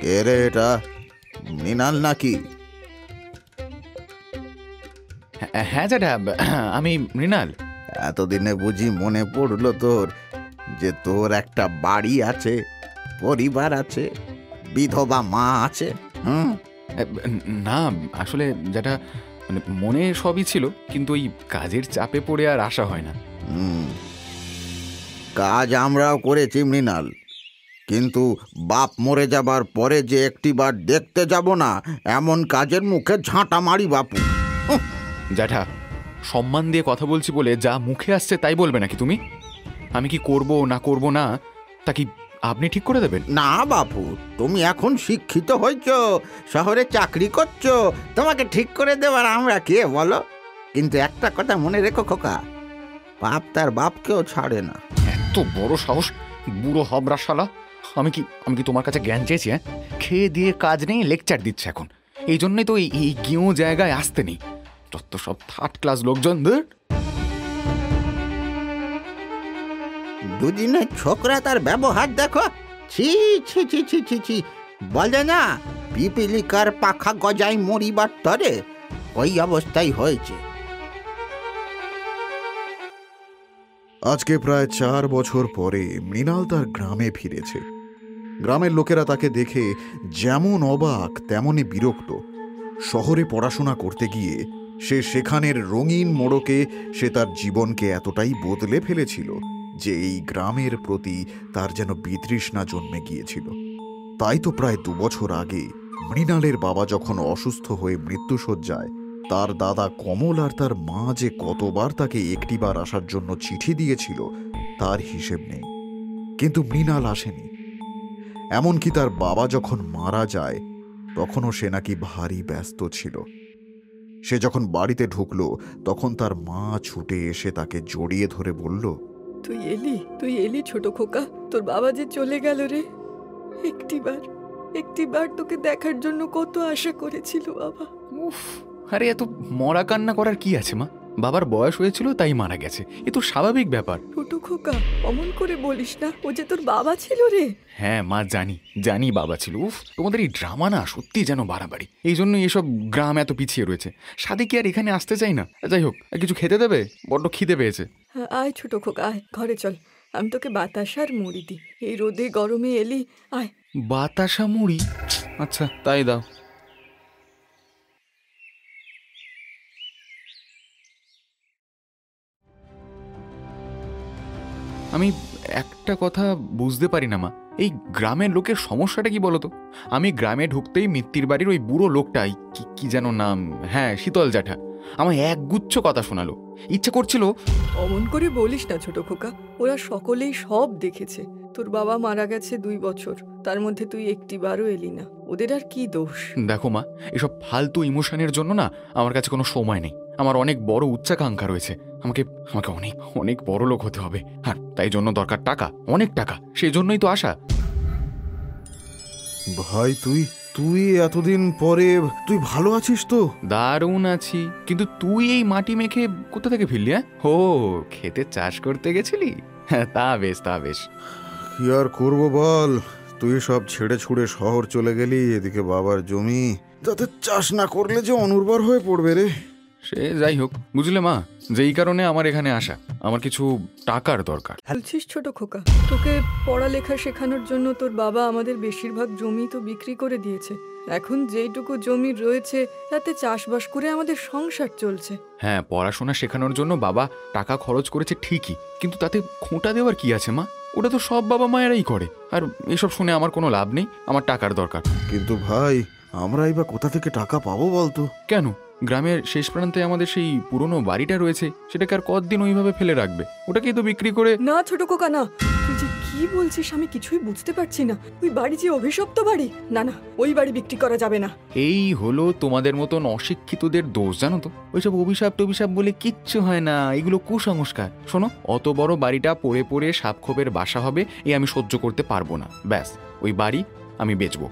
কে রে এটা? মৃণাল নাকি? হ্যাঁ জ্যাঠা, আমি মৃণাল। এতদিনে বুঝি মনে পড়লো তোর যে তোর একটা বাড়ি আছে, পরিবার আছে, বিধবা মা আছে? না আসলে জ্যাঠা, মানে মনে সবই ছিল, কিন্তু ওই কাজের চাপে পড়ে আর আসা হয় না। কাজ আমরাও করেছি মৃণাল, কিন্তু বাপ মরে যাবার পরে যে একটিবার দেখতে যাব না, এমন কাজের মুখে ঝাঁটা মারি বাপু। জ্যাঠা, সম্মান দিয়ে কথা বলছি বলে যা মুখে আসছে তাই বলবে নাকি তুমি? আমি কি করব না করব না তা কি আপনি ঠিক করে দেবেন? না বাপু, তুমি এখন শিক্ষিত হয়েছো, শহরে চাকরি করছো, তোমাকে ঠিক করে দেবার আমরা কে বলো? কিন্তু একটা কথা মনে রেখো খোকা, বাপ তার বাপকেও ছাড়ে না। এত বড় সাহস, বুড়ো হবরা শালা! আমি কি তোমার কাছে জ্ঞান চেয়েছি? হ্যাঁ, খেয়ে দিয়ে কাজ নেই, লেকচার দিচ্ছে এখন। এই জন্যই তো এই গিয়েও জায়গায় আসতে নেই। যত সব থার্ড ক্লাস লোকজনদের। দুদিনের ছোকরা তার ব্যবহার দেখো, ছি ছি ছি ছি ছি ছি। বলে না, পিপিলিকার পাখা গজায় মরিবার তরে, ওই অবস্থাই হয়েছে। আজকে প্রায় 4 বছর পরে মৃণাল তার গ্রামে ফিরেছে। গ্রামের লোকেরা তাকে দেখে যেমন অবাক তেমনই বিরক্ত। শহরে পড়াশোনা করতে গিয়ে সে সেখানের রঙিন মোড়কে সে তার জীবনকে এতটাই বদলে ফেলেছিল যে এই গ্রামের প্রতি তার যেন বিতৃষ্ণা জন্মে গিয়েছিল। তাই তো প্রায় 2 বছর আগে মৃণালের বাবা যখন অসুস্থ হয়ে মৃত্যুশয্যায়, তার দাদা কমল আর তার মা যে কতবার তাকে একটিবার আসার জন্য চিঠি দিয়েছিল তার হিসেব নেই। কিন্তু মৃণাল আসেনি। এমনকি তার বাবা যখন মারা যায় তখনও সে নাকি ভারী ব্যস্ত ছিল। সে যখন বাড়িতে ঢুকলো তখন তার মা ছুটে এসে তাকে জড়িয়ে ধরে বলল, তুই এলি ছোট খোকা, তোর বাবা যে চলে গেল রে। একটিবার তোকে দেখার জন্য কত আশা করেছিল বাবা। উফ, আরে এত মরা কান্না করার কি আছে মা? বাবার বয়স হয়েছিল তাই মারা গেছে, এ তো স্বাভাবিক ব্যাপার। ছোট খোকা, অমন করে বলিস না, ও যে তোর বাবা ছিল রে। হ্যাঁ মা, জানি বাবা ছিল। উফ, তোমাদের এই ড্রামা না সত্যি যেন বাড়াবাড়ি। এই জন্যই এসব গ্রাম এত পিছিয়ে রয়েছে। সাদে কি আর এখানে আসতে চাই না? যাই হোক, কিছু খেতে দেবে? বড্ড খিদে পেয়েছে। আয় ছোট খোকা, আয় ঘরে চল, আমি তোকে বাতাসার মুড়ি দিই। এই রোদে গরমে এলি, আয়। বাতাসা মুড়ি? আচ্ছা তাই দাও। আমি একটা কথা বুঝতে পারি না মা, এই গ্রামের লোকের সমস্যাটা কি বলতো? আমি গ্রামে ঢুকতেই মিত্তির বাড়ির ওই বুড়ো লোকটাই, কি যেন নাম, হ্যাঁ শীতল জ্যাঠা, আমায় একগুচ্ছ কথা শোনালো। ইচ্ছে করছিল। অমন করে বলিস না ছোট খোকা, ওরা সকলেই সব দেখেছে। তোর বাবা মারা গেছে 2 বছর, তার মধ্যে তুই একটিবারও এলি না। ওদের আর কি দোষ? দেখো মা, এসব ফালতু ইমোশনের জন্য না আমার কাছে কোনো সময় নেই। আমার অনেক বড় উচ্চাকাঙ্ক্ষা রয়েছে। আমাকে অনেক অনেক বড় লোক হতে হবে, আর তাই জন্য দরকার টাকা, অনেক টাকা। সেই জন্যই তো আশা। ভাই তুই এতদিন পরে তুই ভালো আছিস তো? দারুণ আছি, কিন্তু তুই এই মাটি মেখে কোথা থেকে ফিরলি? হ্যাঁ, ও খেতে চাষ করতে গেছিলি? হ্যাঁ, তা বেশ। কি আর করবো বল, তুই সব ছেড়ে ছুড়ে শহর চলে গেলি, এদিকে বাবার জমি, তাতে চাষ না করলে যে অনুর্বর হয়ে পড়বে রে। সে যাই হোক, বুঝলে মা, যেই কারণে আমার এখানে আসা, আমার কিছু টাকার দরকার। বলছিস ছোট খোকা, তোকে পড়ালেখা শেখানোর জন্য তোর বাবা আমাদের বেশিরভাগ জমি তো বিক্রি করে দিয়েছে। এখন যেইটুকু জমি রয়েছে তাতে চাষবাস করে আমাদের সংসার চলছে। হ্যাঁ, পড়াশোনা শেখানোর জন্য বাবা টাকা খরচ করেছে ঠিকই, কিন্তু তাতে খোঁটা দেওয়ার কি আছে মা? ওটা তো সব বাবা মায়েরাই করে। আর এসব শুনে আমার কোনো লাভ নেই, আমার টাকার দরকার। কিন্তু ভাই, আমরাই বা কোথা থেকে টাকা পাবো বলতো? কেন, গ্রামের শেষ প্রান্তে আমাদের সেই পুরনো বাড়িটা রয়েছে, সেটাকে আর কতদিন ওইভাবে ফেলে রাখবে? ওটাকেই তো বিক্রি করে। না ছোট খোকা না, তুই যে কি বলছিস আমি কিছুই বুঝতে পারছি না। ওই বাড়ি যে অভিশপ্ত বাড়ি, না ওই বাড়ি বিক্রি করা যাবে না। এই হলো তোমাদের মতন অশিক্ষিতদের দোষ, জানো তো? ওইসব অভিশাপ টভিশাপ বলে কিচ্ছু হয় না, এগুলো কুসংস্কার। শোনো, অত বড় বাড়িটা পড়ে পড়ে সাপখোপের বাসা হবে, আমি সহ্য করতে পারবো না। ব্যাস, ওই বাড়ি আমি বেচবো।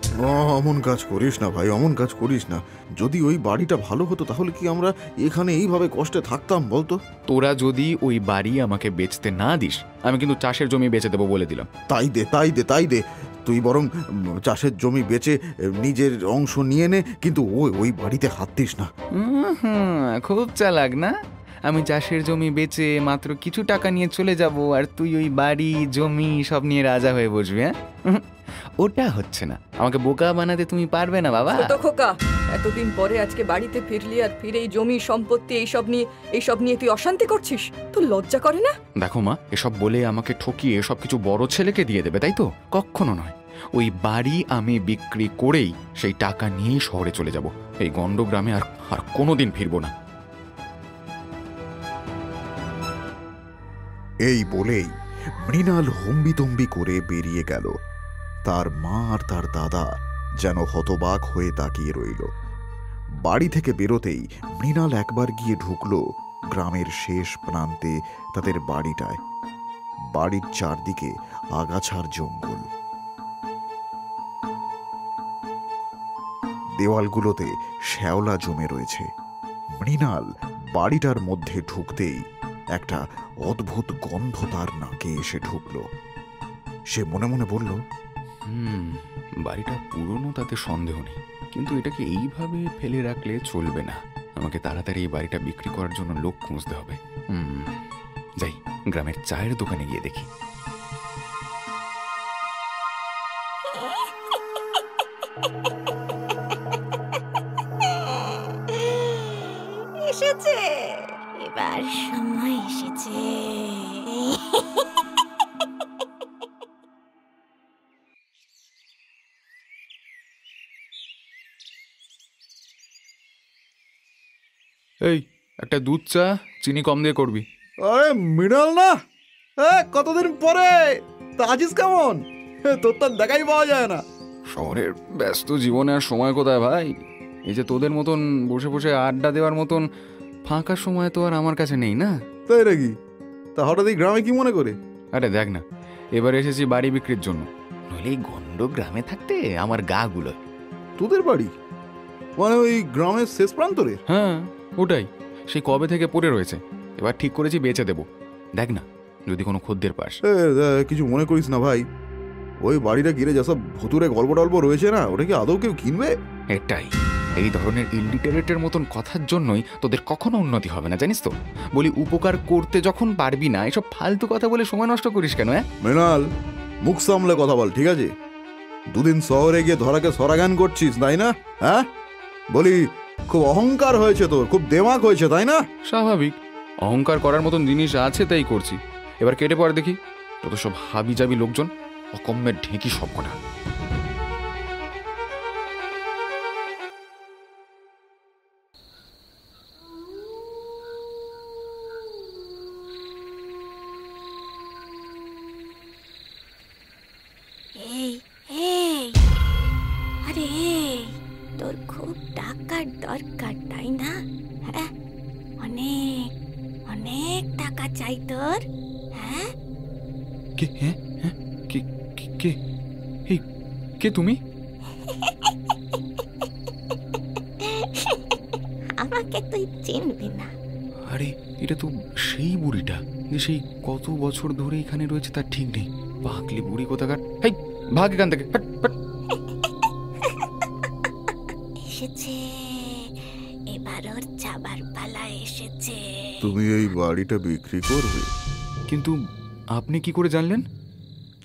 অমন কাজ করিস না ভাই, অমন কাজ করিস না। যদি ওই বাড়িটা ভালো হতো তাহলে কি আমরা এখানে এইভাবে কষ্টে থাকতাম বলতো? তোরা যদি ওই বাড়ি আমাকে বেচতে না দিস, আমি কিন্তু চাষের জমি বেচে দেবো বলে দিলাম। তাই দে তুই বরং চাষের জমি বেচে নিজের অংশ নিয়ে নে, কিন্তু ওই বাড়িতে হাত দিস না। খুব চালাক না? আমি চাষের জমি বেচে মাত্র কিছু টাকা নিয়ে চলে যাব, আর তুই ওই বাড়ি জমি সব নিয়ে রাজা হয়ে বসবি। হ্যাঁ, ওটা হচ্ছে না। আমাকে বোকা বানাতে তুমি পারবে না বাবা। ছোট খোকা, এতদিন পরে আজকে বাড়িতে ফিরলি, আর ফিরে এই জমি সম্পত্তি এইসব নিয়ে তুই অশান্তি করছিস? তোর লজ্জা করে না? দেখো মা, এসব বলে আমাকে ঠকিয়ে সবকিছু বড় ছেলেকে দিয়ে দেবে, তাই তো? কখনো নয়। ওই বাড়ি আমি বিক্রি করেই সেই টাকা নিয়েই শহরে চলে যাব। এই গণ্ডগ্রামে আর কোনোদিন ফিরবো না। এই বলেই মৃণাল হম্বিতম্বি করে বেরিয়ে গেল। তার মা আর তার দাদা যেন হতবাক হয়ে তাকিয়ে রইল। বাড়ি থেকে বেরোতেই মৃণাল একবার গিয়ে ঢুকল গ্রামের শেষ প্রান্তে তাদের বাড়িটায়। বাড়ির চারদিকে আগাছার জঙ্গল, দেওয়ালগুলোতে শ্যাওলা জমে রয়েছে। মৃণাল বাড়িটার মধ্যে ঢুকতেই একটা অদ্ভুত গন্ধ তার নাকে এসে ঢুকল। সে মনে মনে বলল, বাড়িটা পুরনো তাতে সন্দেহ নেই, কিন্তু এটাকে এইভাবে ফেলে রাখলে চলবে না। আমাকে তাড়াতাড়ি এই বাড়িটা বিক্রি করার জন্য লোক খুঁজতে হবে। যাই, গ্রামের চায়ের দোকানে গিয়ে দেখি। এসেছে, এবার সময় এসেছে। এই, একটা দুধ চা, চিনি কম দিয়ে করবি। আরে মৃণাল না, কতদিন পরে তা আছিস কেমন? তোর তো দেখাই পাওয়া যায় না। শহরের ব্যস্ত জীবনে আর সময় কোথায় ভাই? এই যে তোদের মতন বসে বসে আড্ডা দেওয়ার মতন ফাঁকা সময় তো আর আমার কাছে নেই না। তাই নাকি? তা হঠাৎ এই গ্রামে কি মনে করে? আরে দেখ না, এবার এসেছি বাড়ি বিক্রির জন্য। নইলে এই গন্ড গ্রামে থাকতে আমার গা গুলো। তোদের বাড়ি মানে ওই গ্রামের শেষ প্রান্তরে? হ্যাঁ, ওটাই। সেই কবে থেকে পড়ে রয়েছে। এবার ঠিক করেছি বেচে দেব। দেখ না, যদি কোনো খদ্দের পাস। কিছু মনে করিস না ভাই, ওই বাড়িটা ঘিরে যেসব ভুতুরে গল্প টল্প রয়েছে না, ওটা কি আদৌ কেউ কিনবে? এটাই, এই ধরনের ইলিটারেটের মতন কথার জন্যই তোদের কখনো উন্নতি হবে না, জানিস তো? বলি, উপকার করতে যখন পারবি না, এসব ফালতু কথা বলে সময় নষ্ট করিস কেন? হ্যাঁ মৃণাল, মুখ সামলে কথা বল, ঠিক আছে? দুদিন শহরে গিয়ে ধরাকে সরাগান করছিস, তাই না? হ্যাঁ, বলি খুব অহংকার হয়েছে তোর, খুব দেমাক হয়েছে, তাই না? স্বাভাবিক, অহংকার করার মতন জিনিস আছে তাই করছি। এবার কেটে পড় দেখি তত সব হাবি যাবি লোকজন, অকম্যের ঢেঁকি সব কটা। এই এই, আরে তোর খুব টাকার দরকার, তাই না? হ্যাঁ, অনেক অনেক টাকা চাই তোর। হ্যাঁ, কে? হ্যাঁ হ্যাঁ, কে কে- কে এই কে তুমি? আমাকে তুই চিনবি না? আরে, এটা তো সেই বুড়িটা যে সেই কত বছর ধরে এখানে রয়েছে তার ঠিক নেই। পাগলি বুড়ি কোথাকার। হেই, ভাগ এখান থেকে, হাট, হাট। এসেছে, এবার ওর যাবার পালা এসেছে। তুমি এই বাড়িটা বিক্রি করবে? কিন্তু আপনি কি করে জানলেন?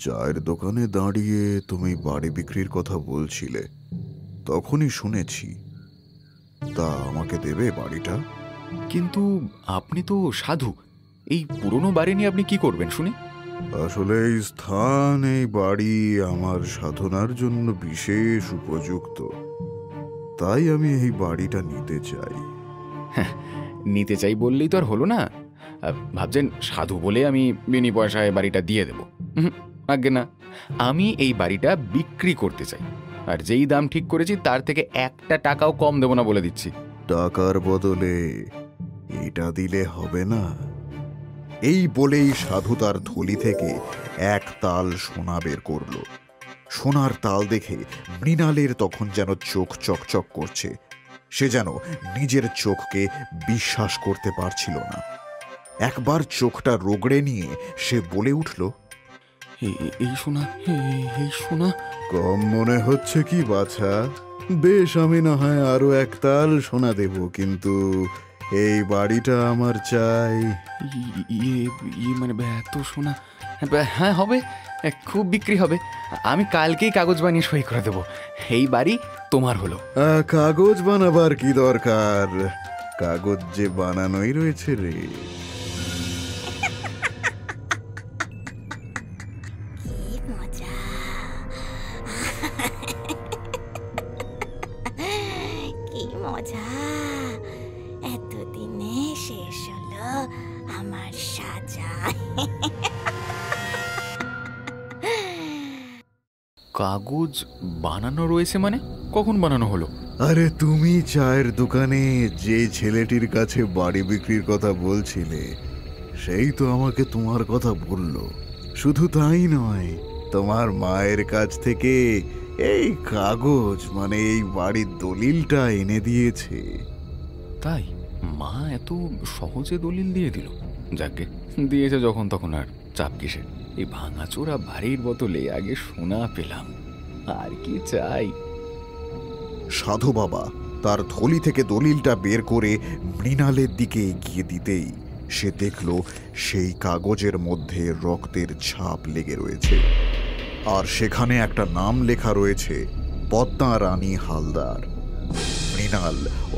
চায়ের দোকানে দাঁড়িয়ে তুমি বাড়ি বিক্রির কথা বলছিলে, তখনই শুনেছি। তা আমাকে দেবে বাড়িটা? কিন্তু আপনি তো সাধু, এই পুরনো বাড়ি নিয়ে আপনি কি করবেন শুনি? আসলে এই স্থান, এই বাড়ি আমার সাধনার জন্য বিশেষ উপযুক্ত, তাই আমি এই বাড়িটা নিতে চাই। নিতে চাই বললেই তো আর হলো না। ভাবছেন সাধু বলে আমি বিনি পয়সায় বাড়িটা দিয়ে দেব? আজ্ঞে না, আমি এই বাড়িটা বিক্রি করতে চাই, আর যেই দাম ঠিক করেছি তার থেকে একটা টাকাও কম দেব না বলে দিচ্ছি। টাকার বদলে এটা দিলে হবে না? এই বলেই সাধু তার থলি থেকে এক তাল সোনা বের করল। সোনার তাল দেখে মৃণালের তখন যেন চোখ চকচক করছে। সে যেন নিজের চোখকে বিশ্বাস করতে পারছিল না। একবার চোখটা রোগড়ে নিয়ে সে বলে উঠল, এই সোনা, এই সোনা। কম মনে হচ্ছে কি বাছা? বেশ, আমি না হয় আরো একতাল সোনা দেব, কিন্তু এই বাড়িটা আমার চাই। মানে এত সোনা? হ্যাঁ হবে, খুব বিক্রি হবে। আমি কালকেই কাগজ বানিয়ে সই করে দেবো। এই বাড়ি তোমার হলো। কাগজ বানাবার কি দরকার? কাগজ যে বানানোই রয়েছে রে। কি মজা! কি মজা! এতদিনে শেষ হলো আমার সাজা। কাগজ বানানো রয়েছে মানে? কখন বানানো হলো? আরে তুমি চায়ের দোকানে যে ছেলেটির কাছে বাড়ি বিক্রির কথা বলছিলে, সেই তো আমাকে তোমার কথা বলল। শুধু তাই নয়, তোমার মায়ের কাছ থেকে এই কাগজ মানে এই বাড়ির দলিলটা এনে দিয়েছে। তাই? মা এত সহজে দলিল দিয়ে দিল? যাকে দিয়েছে যখন তখন আর চাপ কিসে? এই ভাঙাচোরা বাড়ির বদলে আগে সোনা পেলাম, আর কি চাই? সাধু বাবা তার থলি থেকে দলিলটা বের করে মৃণালের দিকে এগিয়ে দিতেই সে দেখল সেই কাগজের মধ্যে রক্তের ছাপ লেগে রয়েছে, আর সেখানে একটা নাম লেখা রয়েছে, পদ্মা রানী হালদার। মৃণাল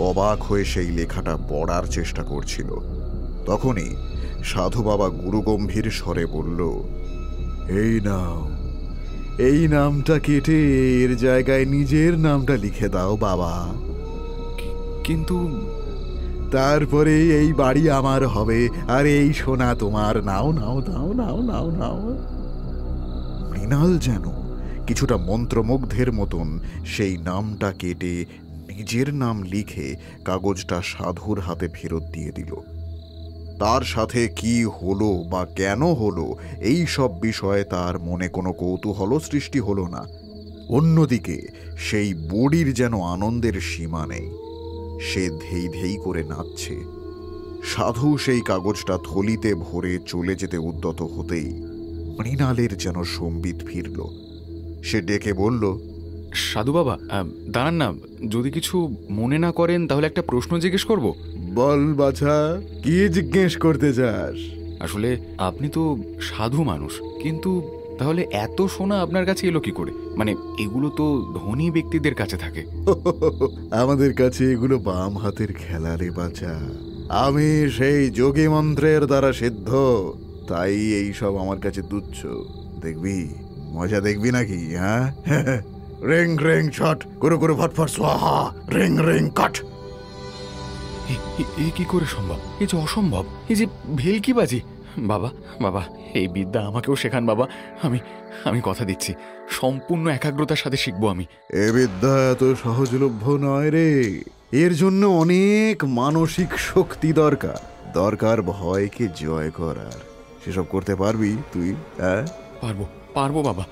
অবাক হয়ে সেই লেখাটা পড়ার চেষ্টা করছিল। তখনই সাধু বাবা গুরুগম্ভীর স্বরে বলল, এই নাও, এই নামটা কেটে এর জায়গায় নিজের নামটা লিখে দাও বাবা। কিন্তু তারপরে এই বাড়ি আমার হবে, আর এই সোনা তোমার। নাও নাও নাও নাও নাও নাও। মৃণাল যেন কিছুটা মন্ত্রমুগ্ধের মতন সেই নামটা কেটে নিজের নাম লিখে কাগজটা সাধুর হাতে ফেরত দিয়ে দিল। তার সাথে কি হলো বা কেন হলো এই সব বিষয়ে তার মনে কোনো কৌতূহল সৃষ্টি হলো না। অন্যদিকে সেই বুড়ির যেন আনন্দের সীমা নেই। সে ধেই ধেই করে নাচছে। সাধু সেই কাগজটা থলিতে ভরে চলে যেতে উদ্যত হতেই মৃণালের যেন সম্বিত ফিরল। সে ডেকে বলল, সাধু বাবা, দাঁড়ান না, যদি কিছু মনে না করেন তাহলে একটা প্রশ্ন জিজ্ঞেস করব। বল বাছা, কি জিজ্ঞেস করতে চাস? আসলে আপনি তো সাধু মানুষ, কিন্তু তাহলে এত সোনা আপনার কাছে এলো কি করে? মানে এগুলো তো ধনী ব্যক্তিদের কাছে থাকে। আমাদের কাছে এগুলো বাম হাতের খেলা রে বাছা। আমি সেই যোগী মন্ত্রের দ্বারা সিদ্ধ, তাই এই সব আমার কাছে তুচ্ছ। দেখবি, মজা দেখবি নাকি? হ্যাঁ, রেং রেং ছট, করে করে ফটফট স্বাহা, রেং রেং কাট। এ কি করে সম্ভব? এ যে অসম্ভব, এ যে ভেলকিবাজি। বাবা বাবা, এই বিদ্যা আমাকেও শেখান বাবা। আমি কথা দিচ্ছি, সম্পূর্ণ একাগ্রতার সাথে শিখবো আমি। এ বিদ্যা এত সহজলভ্য নয় রে। এর জন্য অনেক মানসিক শক্তি দরকার। দরকার ভয়কে জয় করার। সেসব করতে পারবি তুই? হ্যাঁ, পারবো বাবা,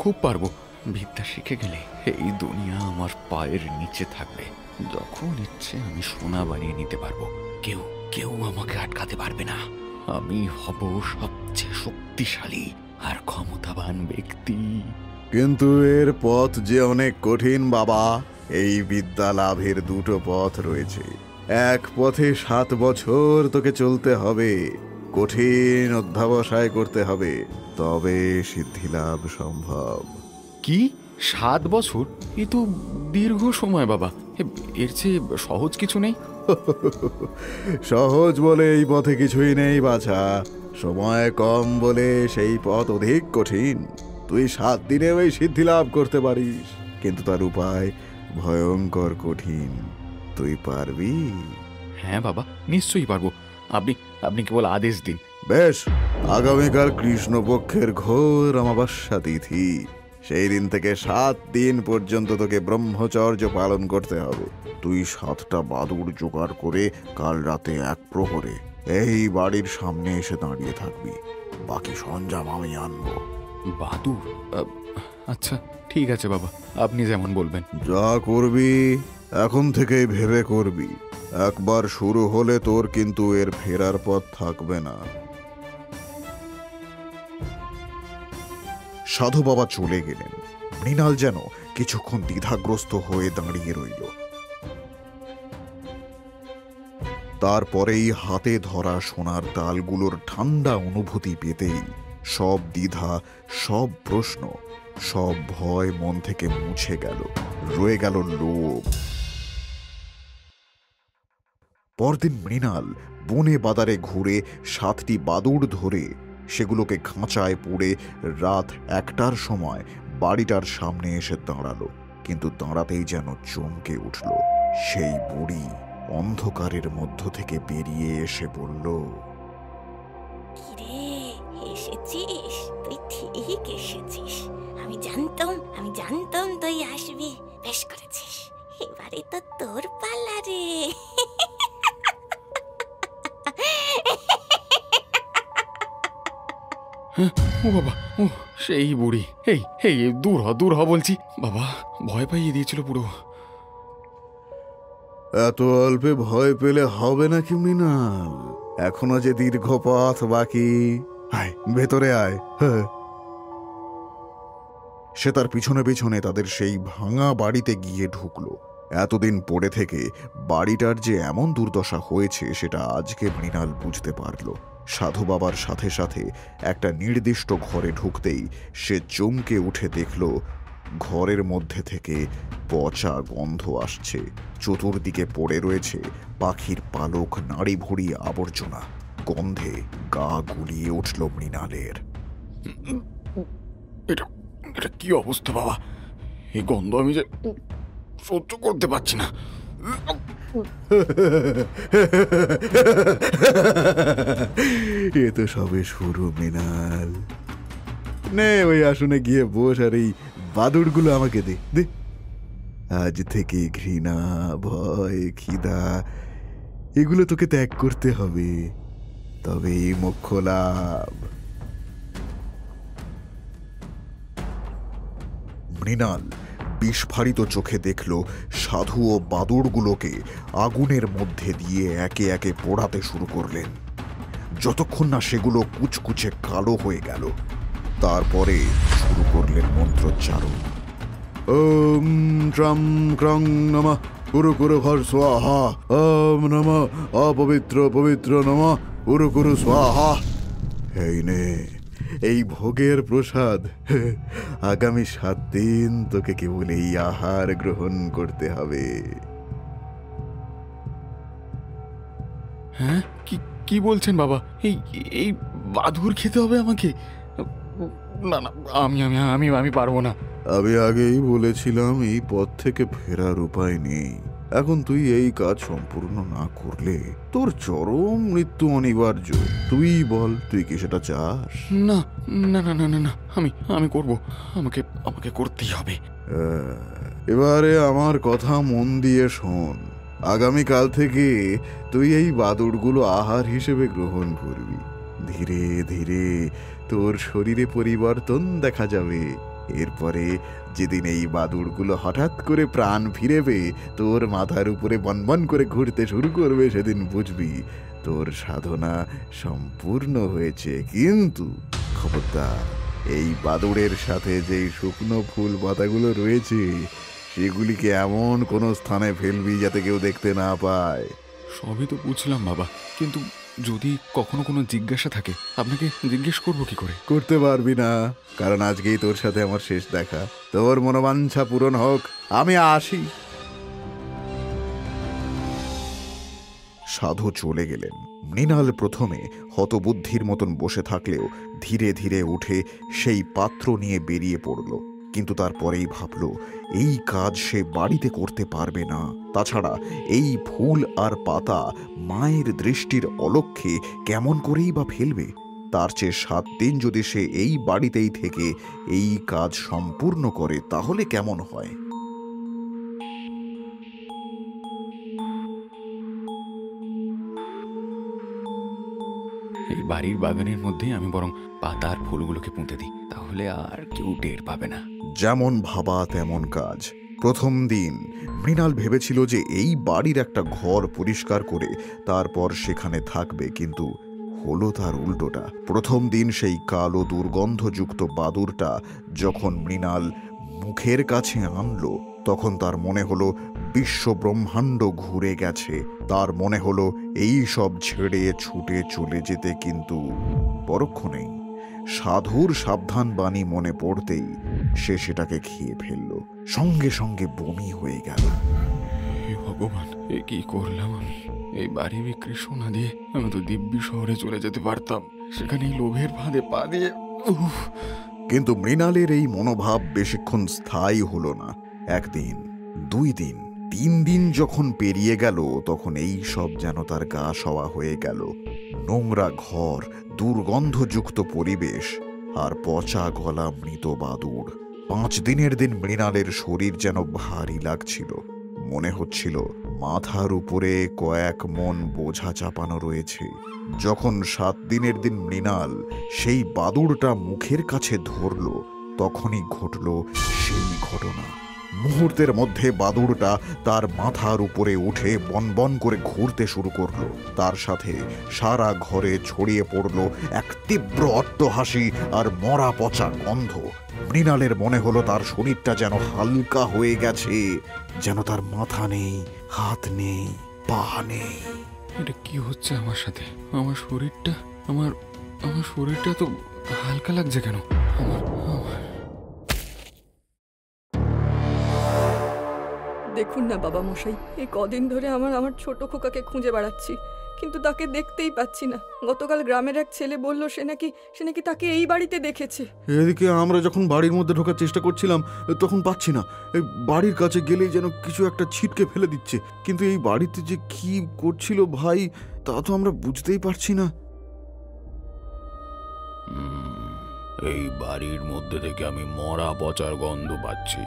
খুব পারবো। বিদ্যা শিখে গেলে এই দুনিয়া আমার পায়ের নিচে থাকবে। যখন ইচ্ছে আমি সোনা বানিয়ে নিতে পারবো। কেউ আমাকে আটকাতে পারবে না। আমি হব সবচেয়ে শক্তিশালী আর ক্ষমতাবান ব্যক্তি। কিন্তু এর পথ যে অনেক কঠিন বাবা। এই বিদ্যা লাভের দুটো পথ রয়েছে। এক পথে 7 বছর তোকে চলতে হবে, কঠিন অধ্যাবসায় করতে হবে, তবে সিদ্ধি লাভ সম্ভব। কি 7 বছর? এ তো দীর্ঘ সময় বাবা। এর চেয়ে সহজ কিছু নেই? সহজ বলে এই পথে কিছুই নেই বাছা। সময় কম বলে সেই পথ অধিক কঠিন। তুই 7 দিনে ওই সিদ্ধি লাভ করতে পারিস, কিন্তু তার উপায় ভয়ঙ্কর কঠিন। তুই পারবি? হ্যাঁ বাবা, নিশ্চয়ই পারবো। আপনি কেবল আদেশ দিন। বেশ, আগামীকাল কৃষ্ণপক্ষের ঘোর অমাবস্যা তিথি। সেই দিন থেকে 7 দিন পর্যন্ত তোকে ব্রহ্মচর্য পালন করতে হবে। তুই 7টা বাদুড় জোগাড় করে কাল রাতে 1 প্রহরে এই বাড়ির সামনে এসে দাঁড়িয়ে থাকবি। বাকি সরঞ্জাম আমি আনবো। বাদুড়? আচ্ছা ঠিক আছে বাবা, আপনি যেমন বলবেন। যা করবি এখন থেকেই ভেবে করবি। একবার শুরু হলে তোর কিন্তু এর ফেরার পথ থাকবে না। সাধু বাবা চলে গেলেন। মৃণাল যেন কিছুক্ষণ দ্বিধাগ্রস্ত হয়ে দাঁড়িয়ে রইল। তারপরেই হাতে ধরা সোনার তালগুলোর ঠান্ডা অনুভূতি পেতেই সব দ্বিধা, সব প্রশ্ন, সব ভয় মন থেকে মুছে গেল। রয়ে গেল লোভ। পরদিন মৃণাল বনে বাদারে ঘুরে 7টি বাদুড় ধরে সেগুলোকে খাঁচায় পুড়ে রাত 1টার সময় বাড়িটার সামনে এসে দাঁড়ালো। কিন্তু দাঁড়াতেই যেন চমকে উঠল। সেই বুড়ি অন্ধকারের মধ্য থেকে বেরিয়ে এসে বলল, কিরে, এসেছিস? তুই ঠিক এসেছিস। আমি জানতাম তুই আসবি। বেশ করেছিস, এবারে তো তোর পালা রে। ও বাবা, ও সেই বুড়ি। এই এই দূর হ বলছি। বাবা, ভয় পাইয়ে দিয়েছিল পুরো। এত অল্পে ভয় পেলে হবে নাকি মৃণাল? এখনো যে দীর্ঘ পথ বাকি। আয়, ভেতরে আয়। সে তার পিছনে পিছনে তাদের সেই ভাঙা বাড়িতে গিয়ে ঢুকলো। এতদিন পড়ে থেকে বাড়িটার যে এমন দুর্দশা হয়েছে সেটা আজকে মৃণাল বুঝতে পারল। সাধু বাবার সাথে সাথে একটা নির্দিষ্ট ঘরে ঢুকতেই সে চমকে উঠে দেখল ঘরের মধ্যে থেকে পচা গন্ধ আসছে। চতুর্দিকে পড়ে রয়েছে পাখির পালক, নাড়ি ভুড়ি আবর্জনা। গন্ধে গা গুলিয়ে উঠল মৃণালের। এটা এটা কি অবস্থা বাবা? এই গন্ধ আমি যে সহ্য করতে পারছি না। এ তো সবে শুরু মৃণাল। নে ওই আসনে গিয়ে বস আর এই বাদুড়গুলো আমাকে দে দে। আজ থেকে ঘৃণা, ভয়, খিদা এগুলো তোকে ত্যাগ করতে হবে, তবেই মোক্ষ লাভ। মৃণাল বিস্ফারিত চোখে দেখল সাধু ও বাদুড়গুলোকে আগুনের মধ্যে দিয়ে একে একে পোড়াতে শুরু করলেন, যতক্ষণ না সেগুলো কুচকুচে কালো হয়ে গেল। তারপরে শুরু করলেন মন্ত্রোচ্চারণ। ওম ট্রাম ক্রং নমঃ কুরু কুরু হর স্বাহা। ওম নমঃ অপবিত্র পবিত্র নমঃ কুরু কুরু স্বাহা। এই নে এই ভোগের প্রসাদ। আগামী 7 দিন তোকে কেবল এই আহার গ্রহণ করতে হবে। হ্যাঁ, কি বলছেন বাবা? এই এই বাদুড় খেতে হবে আমাকে? না না, আমি পারবো না। আমি আগেই বলেছিলাম এই পথ থেকে ফেরার উপায় নেই। এখন তুই এই কাজ সম্পূর্ণ না করলে তোর চরম মৃত্যু অনিবার্য। তুই বল, তুই কি সেটা চাস? না না না না না না, আমি করব। আমাকে করতেই হবে। এবারে আমার কথা মন দিয়ে শোন। আগামীকাল থেকে তুই এই বাদুড়গুলো আহার হিসেবে গ্রহণ করবি। ধীরে ধীরে তোর শরীরে পরিবর্তন দেখা যাবে। এরপরে যেদিন এই বাদুড়গুলো হঠাৎ করে প্রাণ ফিরেবে, তোর মাথার উপরে বনবন করে ঘুরতে শুরু করবে, সেদিন বুঝবি তোর সাধনা সম্পূর্ণ হয়েছে। কিন্তু খবরদার, এই বাদুড়ের সাথে যেই শুকনো ফুল পাতাগুলো রয়েছে সেগুলিকে এমন কোনো স্থানে ফেলবি যাতে কেউ দেখতে না পায়। সবই তো বুঝলাম বাবা, কিন্তু যদি কখনো কোনো জিজ্ঞাসা থাকে আপনাকে জিজ্ঞেস করবো কি করে? করতে পারবি না, কারণ আজকেই তোর সাথে আমার শেষ দেখা। তোর মনোবাঞ্ছা পূরণ হোক, আমি আসি। সাধু চলে গেলেন। মৃণাল প্রথমে হতবুদ্ধির মতন বসে থাকলেও ধীরে ধীরে উঠে সেই পাত্র নিয়ে বেরিয়ে পড়ল। কিন্তু তারপরেই ভাবল এই কাজ সে বাড়িতে করতে পারবে না। তাছাড়া এই ফুল আর পাতা মায়ের দৃষ্টির অলক্ষ্যে কেমন করেই বা ফেলবে। তার চেয়ে 7 দিন যদি সে এই বাড়িতেই থেকে এই কাজ সম্পূর্ণ করে তাহলে কেমন হয়? এই বাড়ির বাগানের মধ্যে আমি বরং পাতার ফুলগুলোকে পুঁতে দিই, তাহলে আর কেউ টের পাবে না। যেমন ভাবা তেমন কাজ। প্রথম দিন মৃণাল ভেবেছিল যে এই বাড়ির একটা ঘর পরিষ্কার করে তারপর সেখানে থাকবে, কিন্তু হলো তার উল্টোটা। প্রথম দিন সেই কালো দুর্গন্ধযুক্ত বাদুরটা যখন মৃণাল মুখের কাছে আনলো, তখন তার মনে হলো বিশ্ব ব্রহ্মাণ্ড ঘুরে গেছে। তার মনে হলো এই সব ছেড়ে ছুটে চলে যেতে, কিন্তু পরক্ষণেই সাধুর সাবধান বাণী মনে পড়তেই সে সেটাকে খেয়ে ফেলল। সঙ্গে সঙ্গে বমি হয়ে গেল। হে ভগবান, এ কি করলাম আমি? এই বাড়ি বিক্রি সোনা দিয়ে আমি তো দিব্যি শহরে চলে যেতে পারতাম, সেখানে এই লোভের ফাঁদে পা দিয়ে। উফ! কিন্তু মৃণালের এই মনোভাব বেশিক্ষণ স্থায়ী হলো না। একদিন, 2 দিন, 3 দিন যখন পেরিয়ে গেল, তখন এই সব যেন তার গা সওয়া হয়ে গেল। নোংরা ঘর, দুর্গন্ধযুক্ত পরিবেশ আর পচা গলা মৃত বাদুড়। 5 দিনের দিন মৃণালের শরীর যেন ভারী লাগছিল। মনে হচ্ছিল মাথার উপরে কয়েক মন বোঝা চাপানো রয়েছে। যখন 7 দিনের দিন মৃণাল সেই বাদুড়টা মুখের কাছে ধরল, তখনই ঘটল সেই ঘটনা। মুহূর্তের মধ্যে বাদুড়টা তার মাথার উপরে উঠে বনবন করে ঘুরতে শুরু করলো। তার সাথে সারা ঘরে ছড়িয়ে পড়ল এক তীব্র অট্টহাসি আর মরা পচা গন্ধ। মৃণালের মনে হলো তার শরীরটা যেন হালকা হয়ে গেছে, যেন তার মাথা নেই, হাত নেই, পা নেই। এটা কি হচ্ছে আমার সাথে? আমার শরীরটা আমার আমার শরীরটা তো হালকা লাগছে কেন? আমার দেখুন না বাবা মশাই, এই কদিন ধরে আমার ছোট খোকাকে খুঁজে বেড়াচ্ছি, কিন্তু তাকে দেখতেই পাচ্ছি না। গতকাল গ্রামের এক ছেলে বলল সে নাকি তাকে এই বাড়িতে দেখেছে। এদিকে আমরা যখন বাড়ির মধ্যে ঢোকার চেষ্টা করছিলাম, তখন পাচ্ছি না। এই বাড়ির কাছে গেলেই যেন কিছু একটা ছিটকে ফেলে দিচ্ছে, কিন্তু এই বাড়িতে যে কি করছিল ভাই, তা তো আমরা বুঝতেই পারছি না। এই বাড়ির মধ্যে থেকে আমি মরা পচার গন্ধ পাচ্ছি।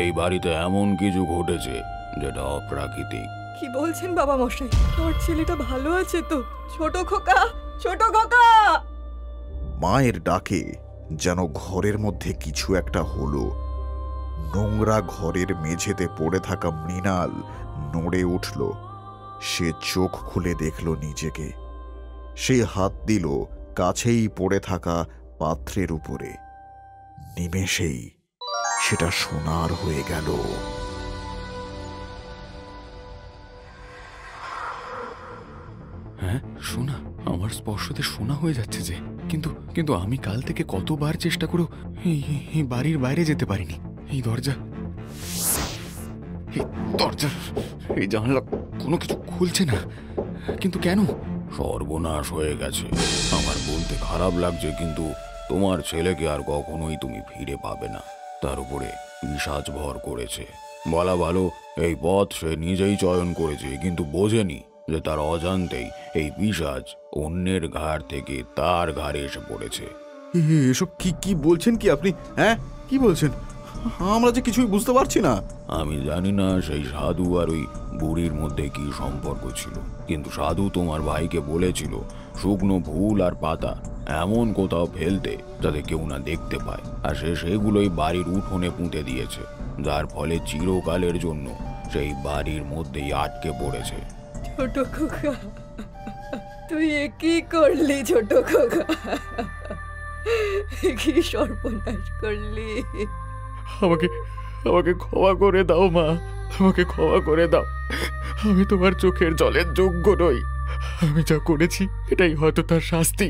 এই বাড়িতে এমন কিছু ঘটেছে যেটা অপ্রাকৃতিক। কি বলছেন বাবা মশাই? আমার ছেলেটা ভালো আছে তো? ছোট খোকা, ছোট খোকা! মায়ের ডাকে যেন ঘরের মধ্যে কিছু একটা হলো। নোংরা ঘরের মেঝেতে পড়ে থাকা মৃণাল নড়ে উঠল। সে চোখ খুলে দেখল নিজেকে। সে হাত দিল কাছেই পড়ে থাকা পাত্রের উপরে। নিমেষেই সেটা সোনার হয়ে গেল। হ্যাঁ, সোনা। আমার স্পর্শতে সোনা হয়ে যাচ্ছে যে। কিন্তু আমি কাল থেকে কতবার চেষ্টা করেও এই বাড়ির বাইরে যেতে পারিনি। এই দরজা, এই জানলা কোনো কিছু খুলছে না। কিন্তু কেন? সর্বনাশ হয়ে গেছে। আমার বলতে খারাপ লাগছে, কিন্তু তোমার ছেলেকে আর কখনোই তুমি ফিরে পাবে না। তার উপরে পিশাচ ভর করেছে। বলা ভালো, এই পথ সে নিজেই চয়ন করেছে, কিন্তু বোঝেনি যে তার অজান্তেই এই পিশাচ অন্যের ঘাড় থেকে তার ঘাড়ে এসে পড়েছে। এসব কি বলছেন কি আপনি? হ্যাঁ, কি বলছেন? আমরা যে কিছুই বুঝতে পারছি না। আমি জানি না সেই সাধু আর ওই বুড়ির মধ্যে কি সম্পর্ক ছিল, কিন্তু সাধু তোমার ভাইকে বলেছিল শুকনো ফুল আর পাতা এমন কোথাও ফেলতে যাতে কেউ না দেখতে পায়, আর সে সেগুলোই বাড়ির উঠোনে পুঁতে দিয়েছে, যার ফলে চিরকালের জন্য সেই বাড়ির মধ্যেই আটকে পড়েছে। ছোট খোকা, তুই কি করলি ছোট খোকা? কি সর্বনাশ করলি! আমাকে ক্ষমা করে দাও মা, আমাকে ক্ষমা করে দাও। আমি তোমার চোখের জলের যোগ্য নই। আমি যা করেছি এটাই হয়তো তার শাস্তি।